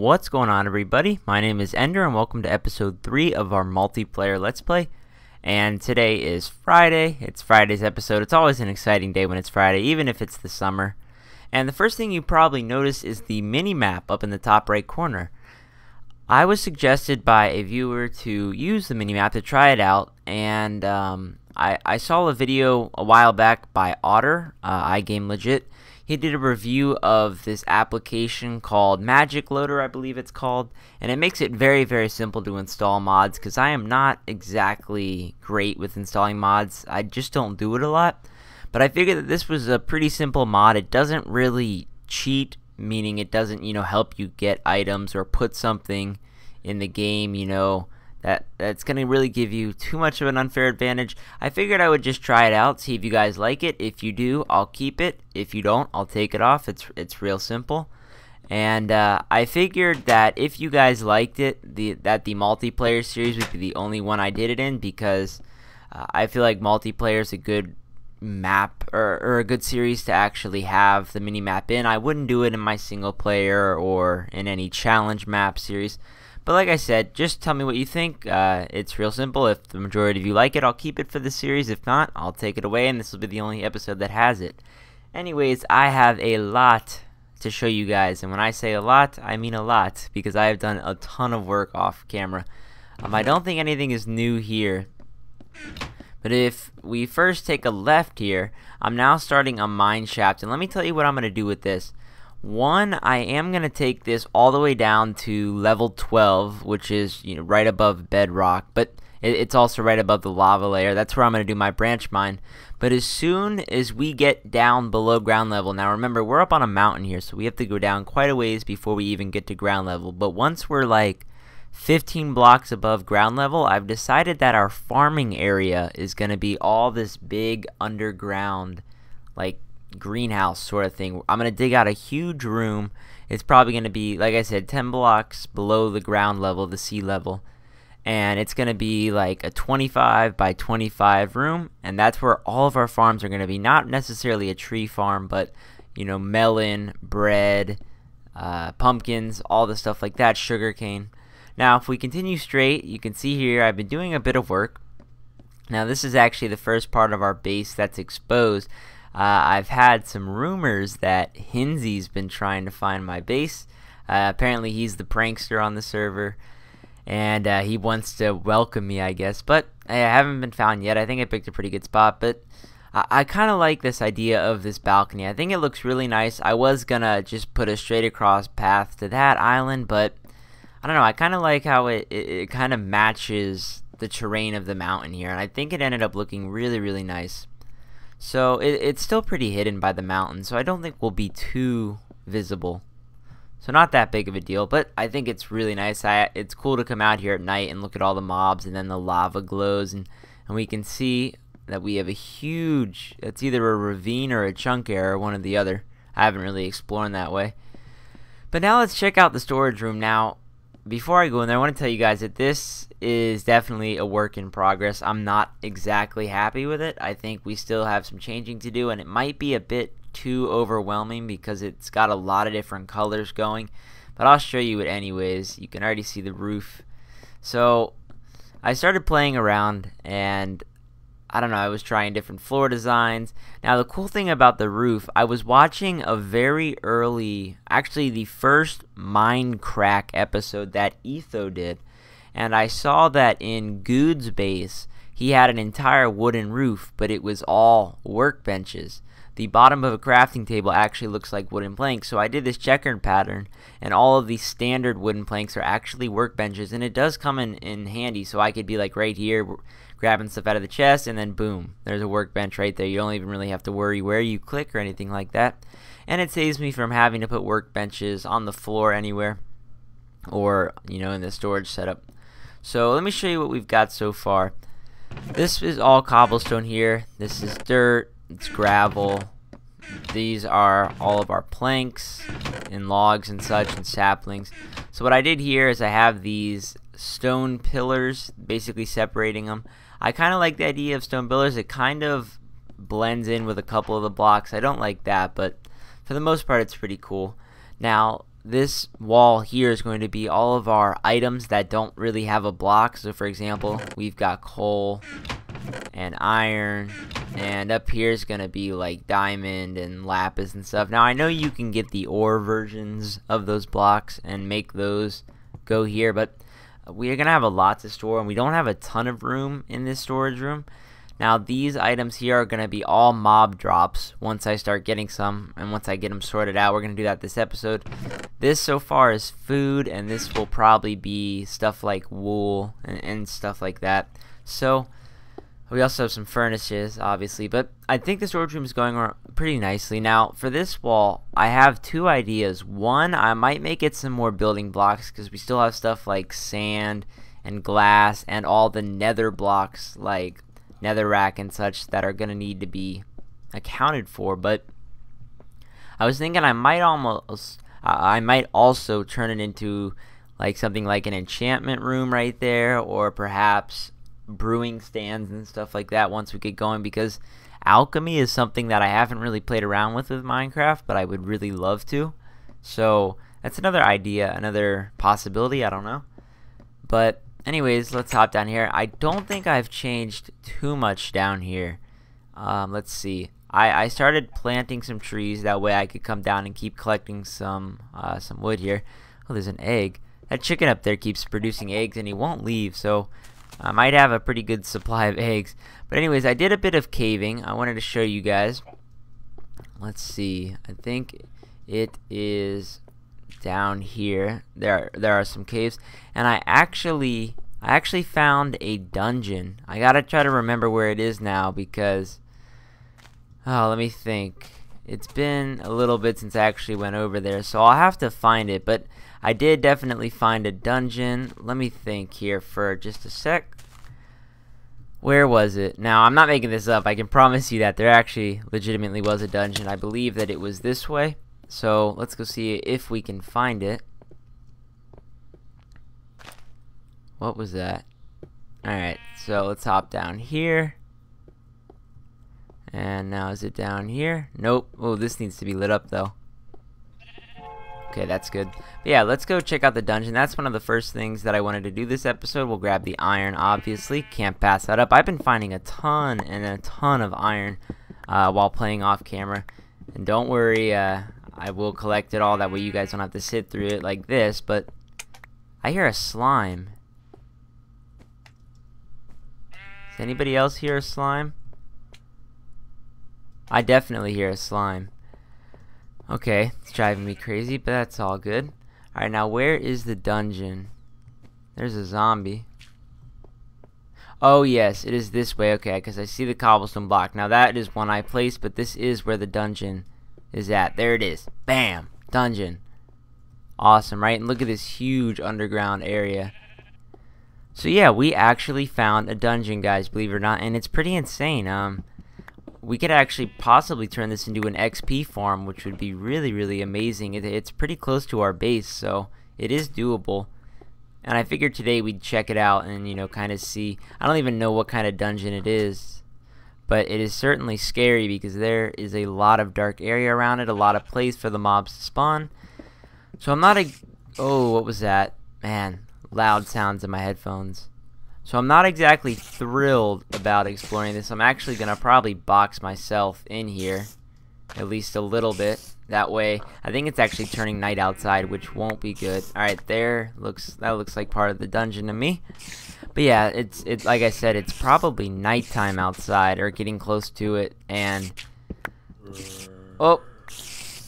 What's going on, everybody? My name is Ender and welcome to episode 3 of our multiplayer Let's Play. And today is Friday. It's Friday's episode. It's always an exciting day when it's Friday, even if it's the summer. And the first thing you probably notice is the mini-map up in the top right corner. I was suggested by a viewer to use the mini-map to try it out, and I saw a video a while back by Otter, iGameLegit. He did a review of this application called Magic Loader, I believe it's called, and it makes it very, very simple to install mods because I am not exactly great with installing mods. I just don't do it a lot, but I figured that this was a pretty simple mod. It doesn't really cheat, meaning it doesn't, help you get items or put something in the game, that's going to really give you too much of an unfair advantage. I figured I would just try it out, see if you guys like it. If you do, I'll keep it. If you don't, I'll take it off. It's real simple. And I figured that if you guys liked it, that the multiplayer series would be the only one I did it in, because I feel like multiplayer is a good map or a good series to actually have the mini map in. I wouldn't do it in my single player or in any challenge map series. But like I said, just tell me what you think. It's real simple. If the majority of you like it, I'll keep it for the series. If not, I'll take it away, and this will be the only episode that has it. Anyways, I have a lot to show you guys, and when I say a lot, I mean a lot, because I have done a ton of work off camera. I don't think anything is new here, but if we first take a left here, I'm now starting a Mineshaft, and let me tell you what I'm going to do with this. One, I am going to take this all the way down to level 12, which is right above bedrock, but it's also right above the lava layer. That's where I'm going to do my branch mine. But as soon as we get down below ground level, now remember, we're up on a mountain here, so we have to go down quite a ways before we even get to ground level. But once we're like 15 blocks above ground level, I've decided that our farming area is going to be all this big underground, like, greenhouse sort of thing. I'm going to dig out a huge room. It's probably going to be, like I said, 10 blocks below the ground level, the sea level, and it's going to be like a 25 by 25 room, and that's where all of our farms are going to be. Not necessarily a tree farm, but melon, bread, pumpkins, all the stuff like that, sugarcane. Now if we continue straight, you can see here I've been doing a bit of work. Now this is actually the first part of our base that's exposed. I've had some rumors that Hinzy's been trying to find my base. Apparently he's the prankster on the server, and he wants to welcome me, I guess, but I haven't been found yet. I think I picked a pretty good spot, but I kind of like this idea of this balcony. I think it looks really nice. I was gonna just put a straight across path to that island, but I don't know, I kind of like how it kind of matches the terrain of the mountain here, and I think it ended up looking really, really nice. So it's still pretty hidden by the mountain, so I don't think we'll be too visible. So not that big of a deal, but I think it's really nice. It's cool to come out here at night and look at all the mobs, and then the lava glows, and we can see that we have a huge, it's either a ravine or a chunk area, one or the other. I haven't really explored that way. But now let's check out the storage room. Now, before I go in there, I want to tell you guys that this is definitely a work in progress. I'm not exactly happy with it. I think we still have some changing to do, and it might be a bit too overwhelming because it's got a lot of different colors going. But I'll show you it anyways. You can already see the roof. So I started playing around, and I don't know, I was trying different floor designs. Now the cool thing about the roof, I was watching a very early, actually the first Minecraft episode that Etho did, and I saw that in Good's base he had an entire wooden roof, but it was all workbenches. The bottom of a crafting table actually looks like wooden planks, so I did this checkered pattern, and all of these standard wooden planks are actually workbenches, and it does come in handy, so I could be like right here grabbing stuff out of the chest, and then boom, there's a workbench right there. You don't even really have to worry where you click or anything like that, and it saves me from having to put workbenches on the floor anywhere or in the storage setup. So let me show you what we've got so far. This is all cobblestone here. This is dirt, it's gravel. These are all of our planks and logs and such and saplings. So what I did here is I have these stone pillars basically separating them. I kind of like the idea of stone pillars. It kind of blends in with a couple of the blocks. I don't like that, but for the most part it's pretty cool. Now this wall here is going to be all of our items that don't really have a block. So for example, we've got coal and iron, and up here is going to be like diamond and lapis and stuff. Now I know you can get the ore versions of those blocks and make those go here, but we're going to have a lot to store, and we don't have a ton of room in this storage room. Now these items here are going to be all mob drops once I start getting some, and once I get them sorted out. We're going to do that this episode. This so far is food, and this will probably be stuff like wool and stuff like that. So we also have some furnaces, obviously, but I think the storage room is going pretty nicely. Now for this wall, I have two ideas. One, I might make it some more building blocks, because we still have stuff like sand and glass and all the nether blocks like netherrack and such that are going to need to be accounted for. But I was thinking I might also turn it into like something like an enchantment room right there, or perhaps brewing stands and stuff like that once we get going, because alchemy is something that I haven't really played around with Minecraft, but I would really love to. So that's another idea, another possibility, I don't know. But anyways, let's hop down here. I don't think I've changed too much down here. Let's see. I started planting some trees, that way I could come down and keep collecting some wood here. Oh, there's an egg. That chicken up there keeps producing eggs and he won't leave, so I might have a pretty good supply of eggs. But anyways, I did a bit of caving. I wanted to show you guys. Let's see. I think it is down here. There are some caves, and I actually found a dungeon. I gotta try to remember where it is now, because let me think. It's been a little bit since I actually went over there, so I'll have to find it. But I did definitely find a dungeon. Let me think here for just a sec. Where was it? Now, I'm not making this up. I can promise you that there actually legitimately was a dungeon. I believe that it was this way. So let's go see if we can find it. What was that? Alright, so let's hop down here. And now is it down here? Nope. Oh, this needs to be lit up though. Okay, that's good. But yeah, let's go check out the dungeon. That's one of the first things that I wanted to do this episode. We'll grab the iron, obviously. Can't pass that up. I've been finding a ton and a ton of iron while playing off camera. And don't worry, I will collect it all. That way you guys don't have to sit through it like this. But I hear a slime. Does anybody else hear a slime? I definitely hear a slime. Okay, it's driving me crazy, but that's all good. Alright, now where is the dungeon? There's a zombie. Oh yes, it is this way. Okay, because I see the cobblestone block. Now that is one I placed, but this is where the dungeon is at. There it is. Bam! Dungeon. Awesome, right? And look at this huge underground area. So yeah, we actually found a dungeon, guys, believe it or not, and it's pretty insane. We could actually possibly turn this into an XP farm, which would be really, really amazing. It's pretty close to our base, so it is doable. And I figured today we'd check it out and, you know, kind of see. I don't even know what kind of dungeon it is, but it is certainly scary because there is a lot of dark area around it, a lot of place for the mobs to spawn. So I'm not oh, what was that? Man, loud sounds in my headphones. So I'm not exactly thrilled about exploring this. I'm actually going to probably box myself in here, at least a little bit. That way, I think it's actually turning night outside, which won't be good. Alright, that looks like part of the dungeon to me. But yeah, it's like I said, it's probably nighttime outside, or getting close to it, and oh,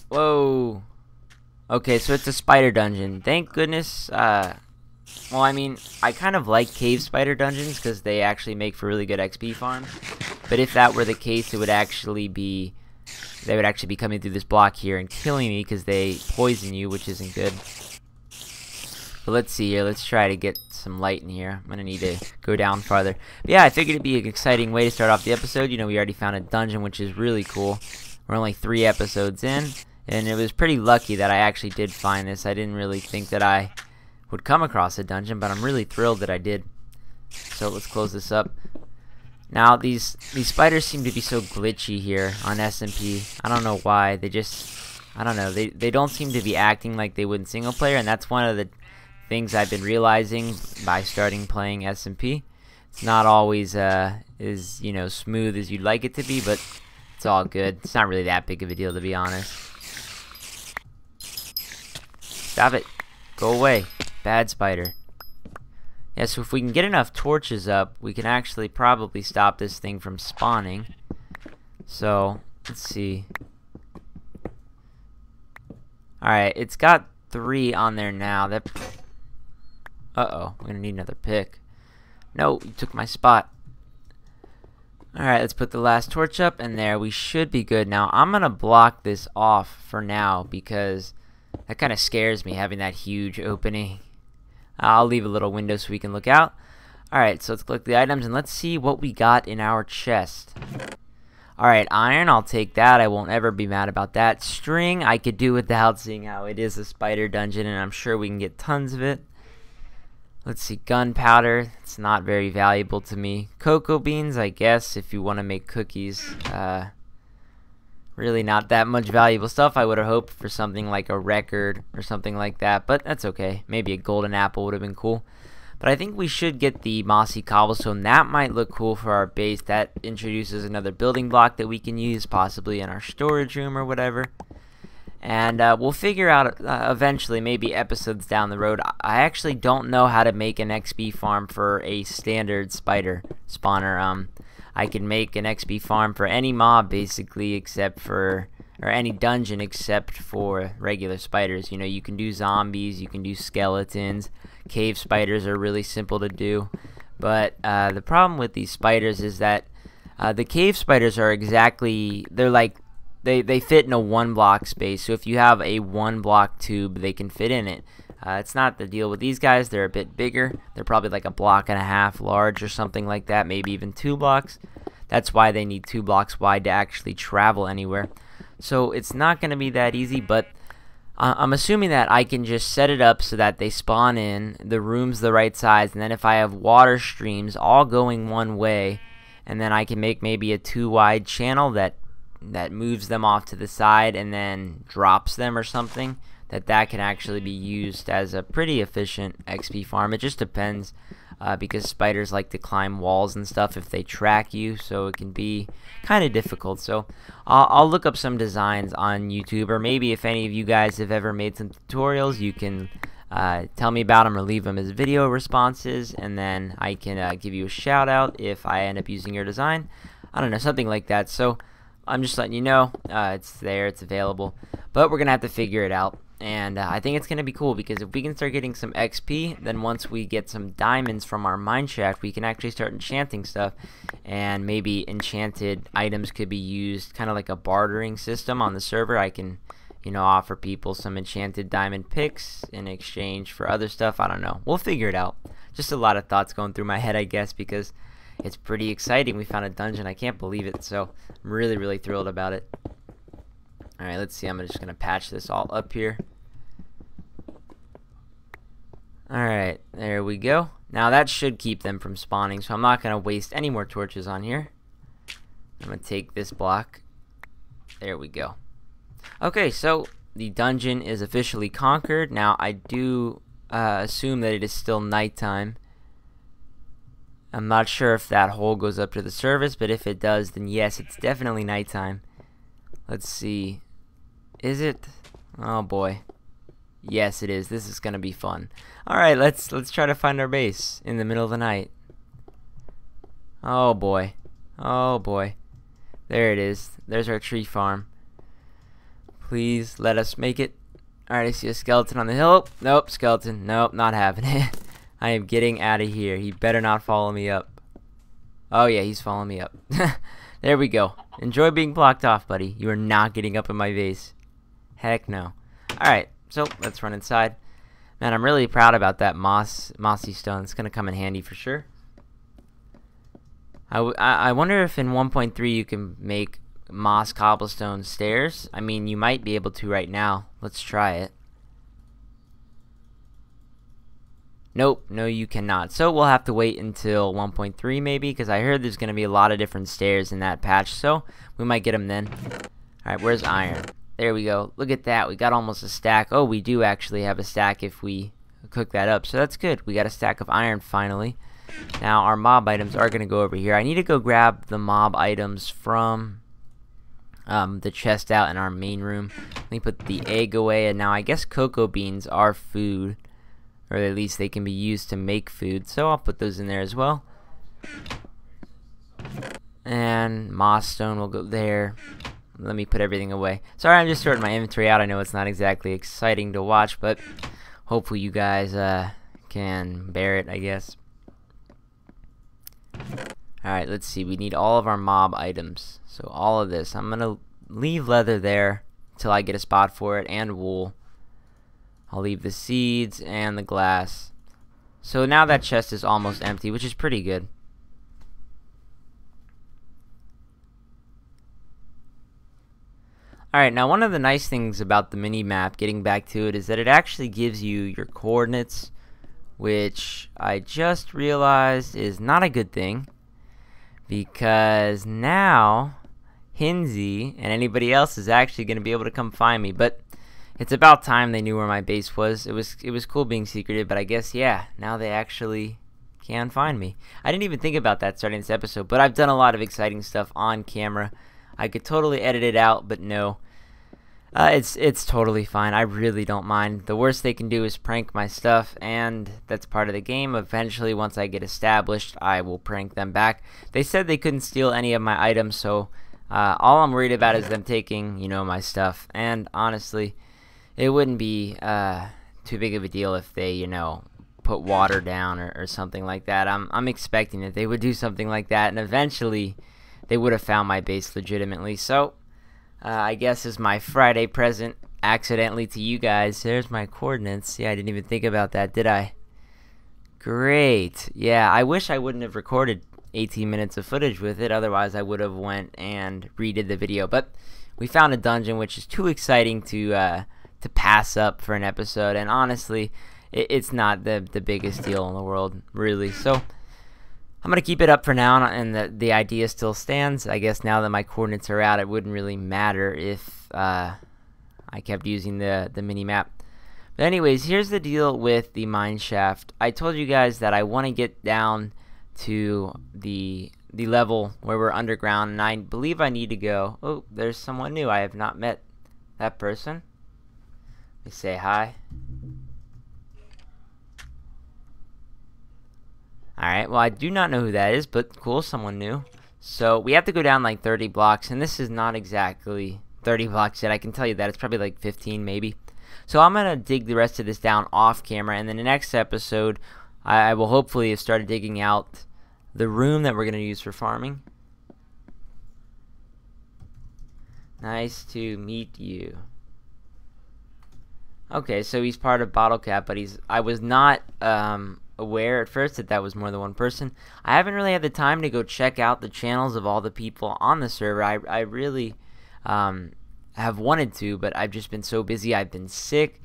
whoa. Okay, so it's a spider dungeon. Thank goodness. Well, I mean, I kind of like cave spider dungeons because they actually make for really good XP farms. But if that were the case, it would actually be, they would actually be coming through this block here and killing me because they poison you, which isn't good. But let's see here. Let's try to get some light in here. I'm gonna need to go down farther. But yeah, I figured it'd be an exciting way to start off the episode. You know, we already found a dungeon, which is really cool. We're only 3 episodes in, and it was pretty lucky that I actually did find this. I didn't really think that I would come across a dungeon, but I'm really thrilled that I did. So let's close this up. Now these spiders seem to be so glitchy here on SMP. I don't know why. They just, I don't know, they don't seem to be acting like they would in single player, and that's one of the things I've been realizing by starting playing SMP. It's not always as, you know, smooth as you'd like it to be, but it's all good. It's not really that big of a deal, to be honest. Stop it. Go away. Bad spider. Yeah, so if we can get enough torches up, we can actually probably stop this thing from spawning. So, let's see. Alright, it's got 3 on there now. That. Uh-oh, we're gonna need another pick. No, you took my spot. Alright, let's put the last torch up, and there, we should be good. Now, I'm gonna block this off for now, because that kind of scares me, having that huge opening. I'll leave a little window so we can look out. Alright, so let's click the items, and let's see what we got in our chest. Alright, iron, I'll take that. I won't ever be mad about that. String, I could do without, seeing how it is a spider dungeon, and I'm sure we can get tons of it. Let's see, gunpowder, it's not very valuable to me. Cocoa beans, I guess, if you want to make cookies. Really not that much valuable stuff. I would have hoped for something like a record or something like that, but that's okay. Maybe a golden apple would have been cool. But I think we should get the mossy cobblestone. That might look cool for our base. That introduces another building block that we can use, possibly in our storage room or whatever. And we'll figure out eventually, maybe episodes down the road. I actually don't know how to make an XP farm for a standard spider spawner. I can make an XP farm for any mob basically, except for, or any dungeon except for regular spiders. You know, you can do zombies, you can do skeletons. Cave spiders are really simple to do. But the problem with these spiders is that the cave spiders are exactly, they're like, they fit in a 1-block space. So if you have a 1-block tube, they can fit in it. It's not the deal with these guys. They're a bit bigger. They're probably like a 1.5 blocks large or something like that, maybe even 2 blocks. That's why they need 2 blocks wide to actually travel anywhere. So it's not going to be that easy, but I'm assuming that I can just set it up so that they spawn in, the room's the right size, and then if I have water streams all going one way, and then I can make maybe a 2-wide channel that moves them off to the side and then drops them or something, that can actually be used as a pretty efficient XP farm. It just depends, because spiders like to climb walls and stuff if they track you, so it can be kind of difficult. So I'll look up some designs on YouTube, or maybe if any of you guys have ever made some tutorials, you can tell me about them or leave them as video responses, and then I can give you a shout out if I end up using your design. I don't know, something like that. So I'm just letting you know, it's there, it's available, but we're gonna have to figure it out. And I think it's going to be cool, because if we can start getting some XP, then once we get some diamonds from our mineshaft, we can actually start enchanting stuff. And maybe enchanted items could be used kind of like a bartering system on the server. I can, you know, offer people some enchanted diamond picks in exchange for other stuff. I don't know. We'll figure it out. Just a lot of thoughts going through my head, I guess, because it's pretty exciting. We found a dungeon. I can't believe it. So I'm really, really thrilled about it. Alright, let's see. I'm just going to patch this all up here. Alright, there we go. Now that should keep them from spawning, so I'm not going to waste any more torches on here. I'm going to take this block. There we go. Okay, so the dungeon is officially conquered. Now I do assume that it is still nighttime. I'm not sure if that hole goes up to the surface, but if it does, then yes, it's definitely nighttime. Let's see. Is it? Oh boy. Yes, it is. This is gonna be fun. Alright, let's try to find our base in the middle of the night. Oh boy. Oh boy. There it is. There's our tree farm. Please let us make it. Alright, I see a skeleton on the hill. Nope, skeleton. Nope, not having it. I am getting out of here. He better not follow me up. Oh yeah, he's following me up. There we go. Enjoy being blocked off, buddy. You are not getting up in my base. Heck no. Alright, so let's run inside. Man, I'm really proud about that mossy stone. It's going to come in handy for sure. I wonder if in 1.3 you can make moss cobblestone stairs. I mean, you might be able to right now. Let's try it. Nope, no you cannot. So we'll have to wait until 1.3 maybe, because I heard there's going to be a lot of different stairs in that patch, so we might get them then. Alright, where's iron? There we go. Look at that. We got almost a stack. Oh, we do actually have a stack if we cook that up. So that's good. We got a stack of iron finally. Now our mob items are going to go over here. I need to go grab the mob items from the chest out in our main room. Let me put the egg away. And now I guess cocoa beans are food. Or at least they can be used to make food. So I'll put those in there as well. And moss stone will go there. Let me put everything away. Sorry, I'm just sorting my inventory out. I know it's not exactly exciting to watch, but hopefully you guys can bear it, I guess. Alright, let's see. We need all of our mob items. So all of this. I'm going to leave leather there until I get a spot for it, and wool. I'll leave the seeds and the glass. So now that chest is almost empty, which is pretty good. Alright, now one of the nice things about the mini-map, getting back to it, is that it actually gives you your coordinates, which I just realized is not a good thing, because now Hinsey and anybody else is actually going to be able to come find me. But it's about time they knew where my base was. It was cool being secretive, but I guess, yeah, now they actually can find me. I didn't even think about that starting this episode, but I've done a lot of exciting stuff on camera. I could totally edit it out, but no. It's totally fine. I really don't mind. The worst they can do is prank my stuff, and that's part of the game. Eventually, once I get established, I will prank them back. They said they couldn't steal any of my items, so all I'm worried about is them taking, you know, my stuff. And honestly, it wouldn't be too big of a deal if they, you know, put water down or something like that. I'm expecting that they would do something like that, and eventually they would have found my base legitimately. So I guess as my Friday present accidentally to you guys, there's my coordinates. Yeah, I didn't even think about that, did I? Great. Yeah, I wish I wouldn't have recorded 18 minutes of footage with it. Otherwise, I would have went and redid the video. But we found a dungeon which is too exciting to pass up for an episode. And honestly, it's not the biggest deal in the world, really. So I'm going to keep it up for now, and the idea still stands. I guess now that my coordinates are out, it wouldn't really matter if I kept using the mini-map. But anyways, here's the deal with the Mineshaft. I told you guys that I want to get down to the level where we're underground, and I believe I need to go. Oh, there's someone new. I have not met that person. Let me say hi. Alright, well, I do not know who that is, but cool, someone new. So we have to go down like 30 blocks, and this is not exactly 30 blocks yet. I can tell you that. It's probably like 15 maybe. So I'm going to dig the rest of this down off camera, and then the next episode I will hopefully have started digging out the room that we're going to use for farming. Nice to meet you. Okay, so he's part of Bottle Cap, but I was not aware at first that was more than one person. I haven't really had the time to go check out the channels of all the people on the server. I really have wanted to, but I've just been so busy. I've been sick.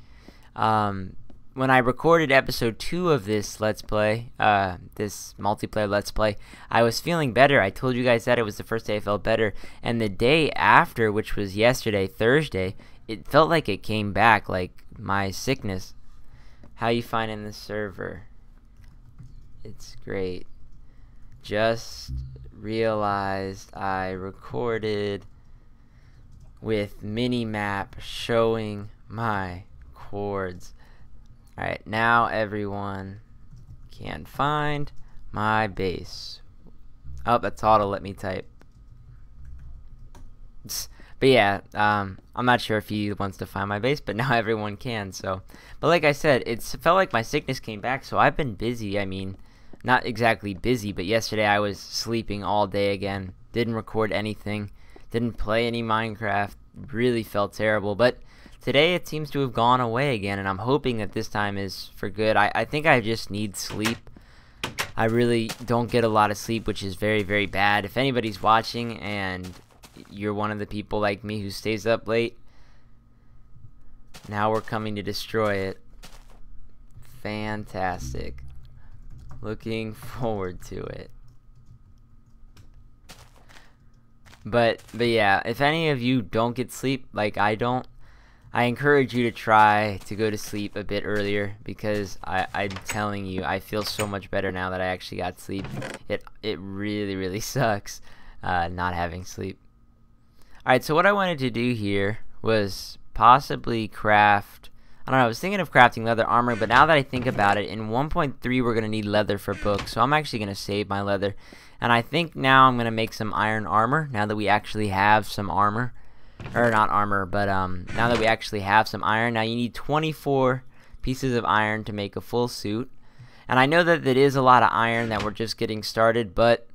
When I recorded episode 2 of this Let's Play, this multiplayer Let's Play, I was feeling better. I told you guys that it was the first day I felt better. And the day after, which was yesterday, Thursday, it felt like it came back, like my sickness. How you finding the server? It's great. Just realized I recorded with mini-map showing my chords. Alright, now everyone can find my base. Oh, that's all to let me type. But yeah, I'm not sure if he wants to find my base, but now everyone can, so. But like I said, it felt like my sickness came back, so I've been busy. I mean, not exactly busy, but yesterday I was sleeping all day again. Didn't record anything. Didn't play any Minecraft. Really felt terrible, but today it seems to have gone away again, and I'm hoping that this time is for good. I think I just need sleep. I really don't get a lot of sleep, which is very, very bad. If anybody's watching and you're one of the people like me who stays up late, now we're coming to destroy it. Fantastic. Looking forward to it. But yeah, if any of you don't get sleep like I don't, I encourage you to try to go to sleep a bit earlier, because I'm telling you, I feel so much better now that I actually got sleep. It really sucks not having sleep. Alright, so what I wanted to do here was possibly craft, I don't know, I was thinking of crafting leather armor, but now that I think about it, in 1.3 we're going to need leather for books, so I'm actually going to save my leather. And I think now I'm going to make some iron armor, now that we actually have some armor. Or not armor, but now that we actually have some iron. Now you need 24 pieces of iron to make a full suit. And I know that it is a lot of iron, that we're just getting started, but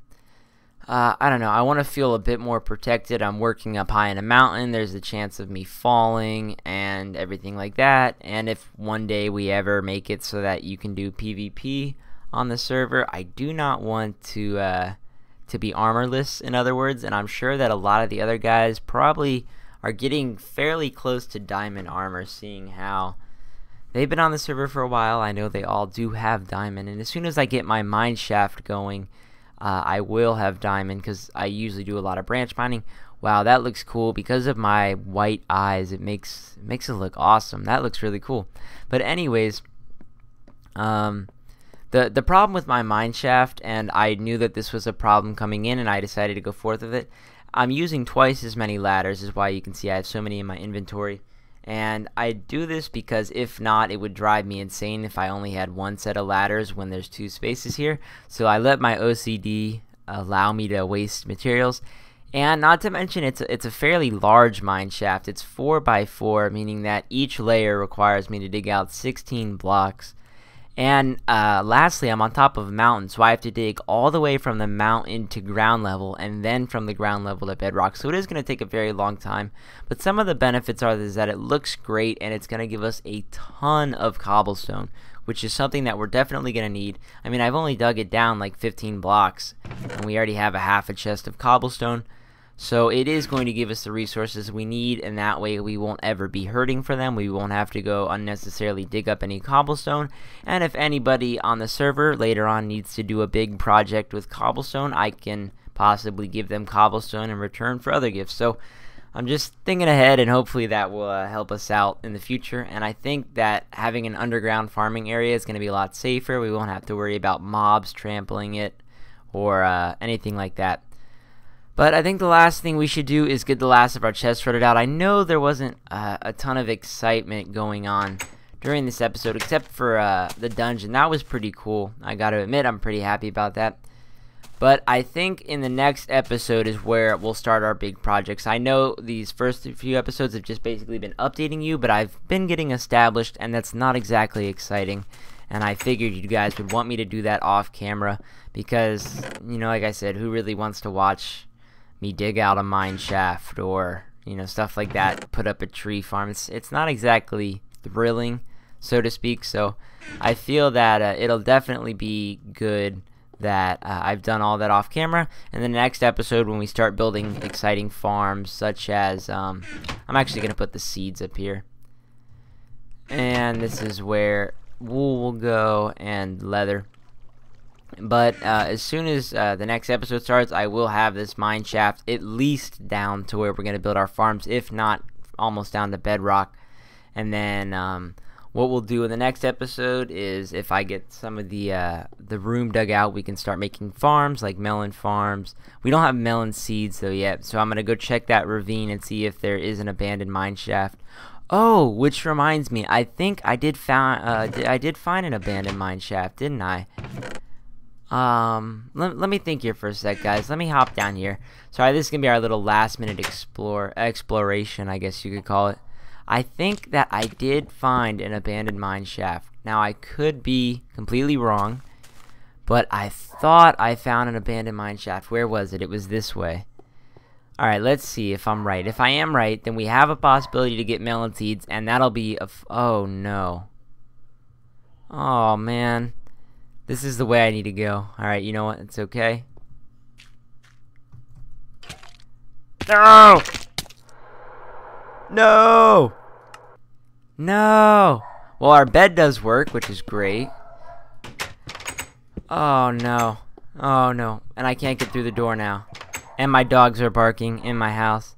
I don't know, I want to feel a bit more protected. I'm working up high in a mountain, there's a chance of me falling and everything like that. And if one day we ever make it so that you can do PvP on the server, I do not want to be armorless, in other words. And I'm sure that a lot of the other guys probably are getting fairly close to diamond armor, seeing how they've been on the server for a while. I know they all do have diamond, and as soon as I get my Mineshaft going, I will have diamond, because I usually do a lot of branch mining. Wow, that looks cool. Because of my white eyes, it makes it look awesome. That looks really cool. But anyways, the problem with my Mineshaft, and I knew that this was a problem coming in, and I decided to go forth with it. I'm using twice as many ladders, is why you can see I have so many in my inventory. And I do this because if not, it would drive me insane if I only had one set of ladders when there's two spaces here. So I let my OCD allow me to waste materials. And not to mention, it's a fairly large mineshaft. It's 4 by 4, meaning that each layer requires me to dig out 16 blocks. And lastly, I'm on top of a mountain, so I have to dig all the way from the mountain to ground level, and then from the ground level to bedrock. So it is going to take a very long time. But some of the benefits are that it looks great, and it's going to give us a ton of cobblestone, which is something that we're definitely going to need. I mean, I've only dug it down like 15 blocks, and we already have a half a chest of cobblestone. So it is going to give us the resources we need, and that way we won't ever be hurting for them. We won't have to go unnecessarily dig up any cobblestone. And if anybody on the server later on needs to do a big project with cobblestone, I can possibly give them cobblestone in return for other gifts. So I'm just thinking ahead, and hopefully that will help us out in the future. And I think that having an underground farming area is going to be a lot safer. We won't have to worry about mobs trampling it or anything like that. But I think the last thing we should do is get the last of our chests sorted out. I know there wasn't a ton of excitement going on during this episode, except for the dungeon. That was pretty cool. I gotta admit, I'm pretty happy about that. But I think in the next episode is where we'll start our big projects. I know these first few episodes have just basically been updating you, but I've been getting established, and that's not exactly exciting. And I figured you guys would want me to do that off camera, because, you know, like I said, who really wants to watch me dig out a mine shaft or, you know, stuff like that, put up a tree farm? It's not exactly thrilling, so to speak. So I feel that it'll definitely be good that I've done all that off camera. And the next episode, when we start building exciting farms, such as I'm actually gonna put the seeds up here, and this is where wool will go and leather. But as soon as the next episode starts, I will have this mine shaft at least down to where we're going to build our farms, if not almost down to bedrock. And then what we'll do in the next episode is, if I get some of the room dug out, we can start making farms, like melon farms. We don't have melon seeds though yet, so I'm going to go check that ravine and see if there is an abandoned mine shaft. Oh, which reminds me, I think I did find an abandoned mine shaft, didn't I? Let me think here for a sec, guys. Let me hop down here. Sorry, this is gonna be our little last minute exploration, I guess you could call it. I think that I did find an abandoned mine shaft. Now, I could be completely wrong, but I thought I found an abandoned mine shaft. Where was it? It was this way. Alright, let's see if I'm right. If I am right, then we have a possibility to get melon seeds, and that'll be oh no. Oh man. This is the way I need to go. Alright, you know what? It's okay. No! No! No! Well, our bed does work, which is great. Oh no. Oh no. And I can't get through the door now. And my dogs are barking in my house.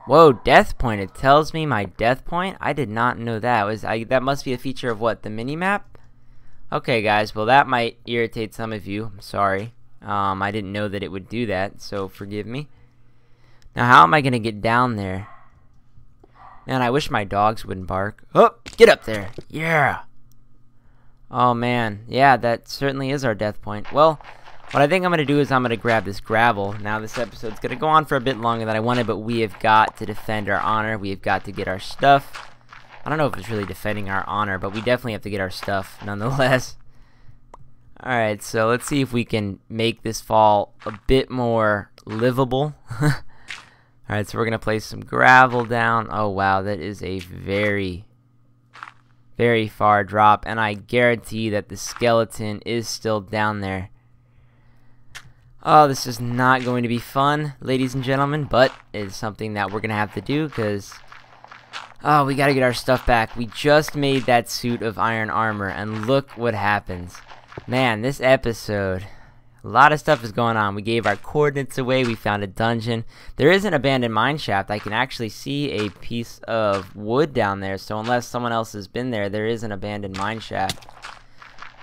Whoa, death point. It tells me my death point? I did not know that. That must be a feature of what? The mini-map? Okay, guys. Well, that might irritate some of you. I'm sorry. I didn't know that it would do that, so forgive me. Now, how am I going to get down there? Man, I wish my dogs wouldn't bark. Oh, get up there. Yeah. Oh, man. Yeah, that certainly is our death point. Well, what I think I'm going to do is I'm going to grab this gravel. Now, this episode's going to go on for a bit longer than I wanted, but we have got to defend our honor. We have got to get our stuff. I don't know if it's really defending our honor, but we definitely have to get our stuff nonetheless. Alright, so let's see if we can make this fall a bit more livable. Alright, so we're going to place some gravel down. Oh, wow, that is a very, very far drop, and I guarantee that the skeleton is still down there. Oh, this is not going to be fun, ladies and gentlemen, but it's something that we're going to have to do because, oh, we got to get our stuff back. We just made that suit of iron armor, and look what happens. Man, this episode, a lot of stuff is going on. We gave our coordinates away. We found a dungeon. There is an abandoned mineshaft. I can actually see a piece of wood down there, so unless someone else has been there, there is an abandoned mineshaft.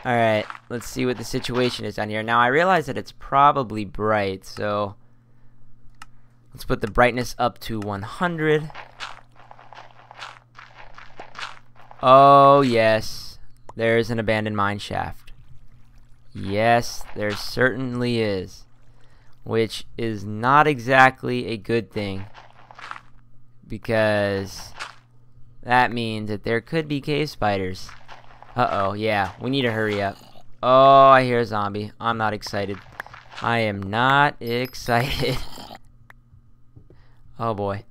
Alright, let's see what the situation is down here. Now, I realize that it's probably bright, so let's put the brightness up to 100. Oh, yes, there's an abandoned mineshaft. Yes, there certainly is, which is not exactly a good thing, because that means that there could be cave spiders. Uh-oh, yeah, we need to hurry up. Oh, I hear a zombie. I'm not excited. I am not excited. Oh, boy.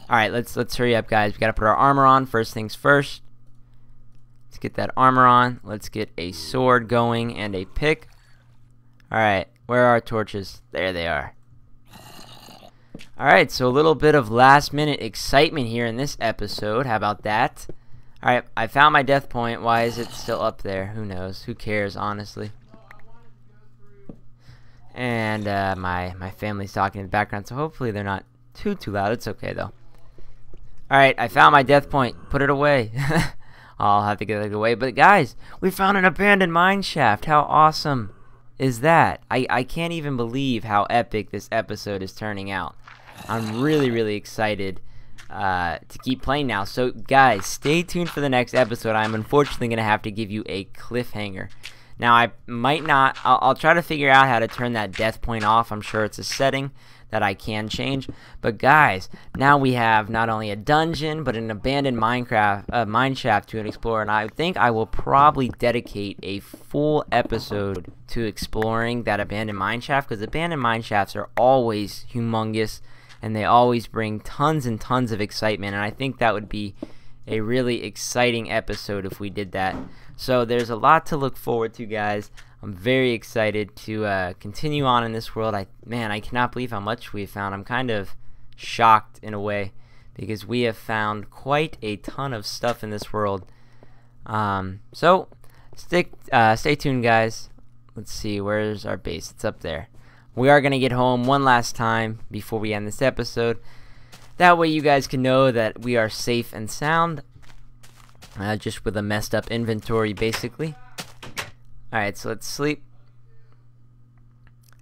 Alright, let's hurry up, guys. We gotta put our armor on, first things first. Let's get that armor on. Let's get a sword going and a pick. Alright, where are our torches? There they are. Alright, so a little bit of last minute excitement here in this episode. How about that? Alright, I found my death point. Why is it still up there? Who knows? Who cares, honestly? And my family's talking in the background, so hopefully they're not too loud. It's okay, though. Alright, I found my death point. Put it away. I'll have to get it away. But guys, we found an abandoned mineshaft. How awesome is that? I can't even believe how epic this episode is turning out. I'm really excited to keep playing now. So guys, stay tuned for the next episode. I'm unfortunately going to have to give you a cliffhanger. Now, I might not, I'll try to figure out how to turn that death point off. I'm sure it's a setting that I can change. But guys, now we have not only a dungeon, but an abandoned mineshaft to explore. And I think I will probably dedicate a full episode to exploring that abandoned mineshaft, because abandoned mineshafts are always humongous, and they always bring tons and tons of excitement. And I think that would be a really exciting episode if we did that. So there's a lot to look forward to, guys. I'm very excited to continue on in this world. Man, I cannot believe how much we've found. I'm kind of shocked in a way, because we have found quite a ton of stuff in this world. So stay tuned, guys. Let's see, where's our base? It's up there. We are going to get home one last time before we end this episode. That way you guys can know that we are safe and sound. Just with a messed up inventory, basically. Alright, so let's sleep.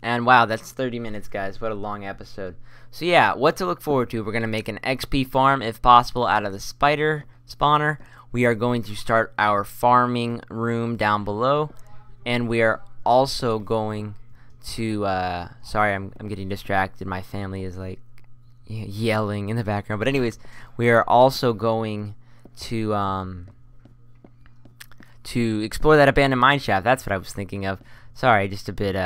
And wow, that's 30 minutes, guys. What a long episode. So yeah, what to look forward to. We're going to make an XP farm, if possible, out of the spider spawner. We are going to start our farming room down below. And we are also going to... sorry, I'm getting distracted. My family is like yelling in the background. But anyways, we are also going to explore that abandoned mineshaft. That's what I was thinking of. Sorry, just a bit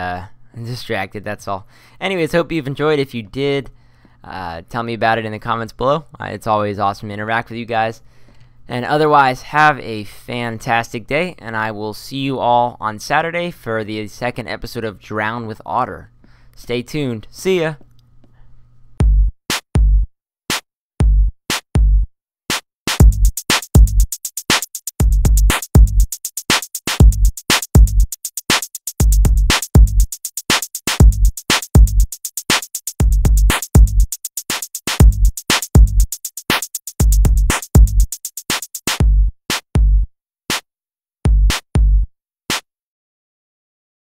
distracted, that's all. Anyways, hope you've enjoyed. If you did, tell me about it in the comments below. It's always awesome to interact with you guys. And otherwise, have a fantastic day, and I will see you all on Saturday for the second episode of Drown with Otter. Stay tuned. See ya!